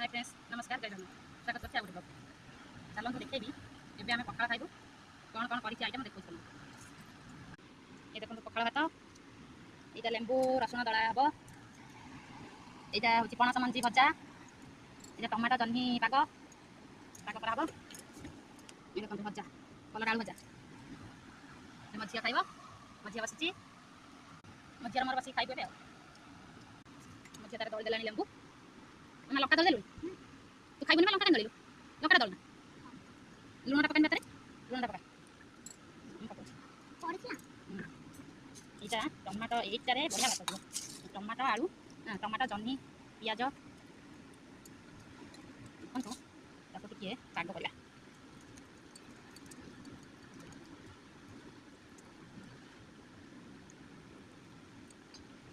Hi friends नमस्कार जय जगन्नाथ स्वागत करछि आउट ब्लॉग चलନ୍ତୁ ଦେଖେଇବି ଏବେ ଆମେ ପଖାଳ ଖାଇବୁ କ'ଣ କ'ଣ କରିଛି ଆଇଟମ୍ ଦେଖୁଛୁ ଏ ଦେଖନ୍ତୁ ପଖାଳ ଭାତ ଏଇଟା ଲେମ୍ବୁ ରସୁଣ ଦଳା ହେବ ଏଇଟା ହେଉଛି ପଣସ ମଞ୍ଜି ଭଜା ଏଇଟା ଟମାଟୋ ଜହ୍ନି ପାଗ କରାହେବ ଏ ଦେଖନ୍ତୁ ଭଜା କଲରା ଆଳୁ ଭଜା ମଝିଆ ଖାଇବ ମଝିଆ ବସିଛି ମଝିଆର ମୋର ବସିକି ଖାଇବୁ ଏବେ ଆଉ ମଝିଆ ତାର ଦଳି ଦେଲାଣି ଲେମ୍ବୁ ଆମେ ଲଙ୍କା ଦଳି ଦେଲୁ ତୁ ଖାଇବୁନି ନା ଲଙ୍କା ଦଳିଲୁ ଲଙ୍କା ଦଳ ନା ଲୁଣଟା ପକାଇନି ଭାତରେ ଲୁଣଟା ପକା ଏଇଟା ଟମାଟୋ ଏଇଟାରେ ବଢ଼ିଆ ଭାତ ଥିବ ଟମାଟୋ ଆଳୁ ଟମାଟୋ ଜହ୍ନି ପିଆଜ ଦେଖନ୍ତୁ ତାକୁ ଟିକିଏ ପାଗ କରିବା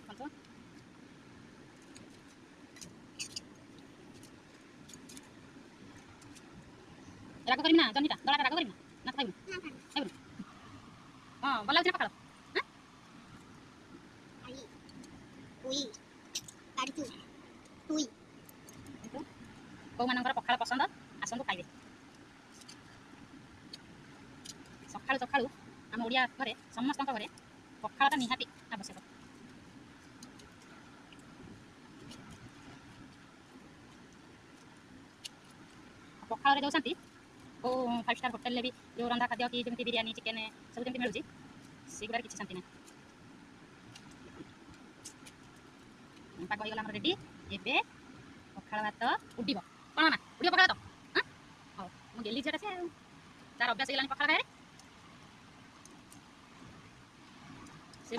ଦେଖନ୍ତୁ ରାଗ କରିବି ନା ଜହ୍ନିଟା ଦଳାଟା ରାଗ କରିବି ନା ଖାଇବୁ ଖାଇବୁନି ହଁ ଭଲ ଲାଗୁଛି ନା ପଖାଳ କେଉଁମାନଙ୍କର ପଖାଳ ପସନ୍ଦ ଆସନ୍ତୁ ଖାଇବେ ସକାଳୁ ସକାଳୁ ଆମ ଓଡ଼ିଆ ଘରେ ସମସ୍ତଙ୍କ ଘରେ ପଖାଳଟା ନିହାତି ଆବଶ୍ୟକ ପଖାଳରେ ଯେଉଁ ଶାନ୍ତି କେଉଁ 5 ଷ୍ଟାର୍ ହୋଟେଲରେ ବି ଯେଉଁ ରନ୍ଧା ଖାଦ୍ୟ କି ଯେମିତି ବିରିୟାନୀ ଚିକେନ୍ ସବୁ ଯେମିତି ମିଳୁଛି ସେଗୁଡ଼ାରେ କିଛି ଶାନ୍ତି ନାହିଁ ପାଗ ହେଇଗଲା ଆମର ରେଡ଼ି ଏବେ ପଖାଳ ଭାତ ଉଡ଼ିବ କ'ଣ ନା ଉଡ଼ିବ ପଖାଳ ଭାତ ହଉ ମୁଁ ଡେଲି ଝିଅଟା ସେ ତାର ଅଭ୍ୟାସ ହେଇଗଲାଣି ପଖାଳ ଖାଇବାରେ ସେ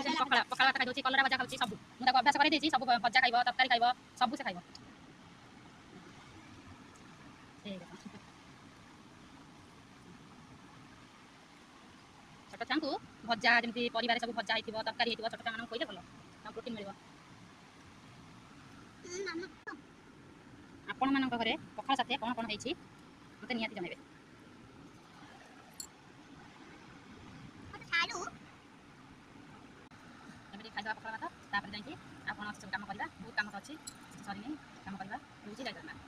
ପଖାଳ ଭାତ ଖାଇଦେଉଛି କଲରା ଭଜା ଖାଉଛି ସବୁ ମୁଁ ତାକୁ ଅଭ୍ୟାସ କରିଦେଇଛି ସବୁ ଭଜା ଖାଇବ ତରକାରୀ ଖାଇବ ସବୁ ସେ ଖାଇବ ଛୋଟ ଛୁଆଙ୍କୁ ଭଜା ଯେମିତି ପରିବାରେ ସବୁ ଭଜା ହେଇଥିବ ତରକାରୀ ହେଇଥିବ ଛୋଟ ଛୁଆମାନଙ୍କୁ କହିଲେ ଭଲ ତାଙ୍କୁ ପ୍ରୋଟିନ୍ ମିଳିବ ଆପଣମାନଙ୍କ ଘରେ ପଖାଳ ସାଥିରେ କ'ଣ କ'ଣ ହେଇଛି ମୋତେ ନିହାତି ଜଣାଇବେ ଏବେ ଟିକେ ଖାଇଦେବା ପଖାଳ ଭାତ ତାପରେ ଯାଇକି ଆପଣ ସବୁ କାମ କରିବା ବହୁତ କାମ ଅଛି ସରିନି କାମ କରିବା ରହୁଛି ଜୟ ଜଗନ୍ନାଥ।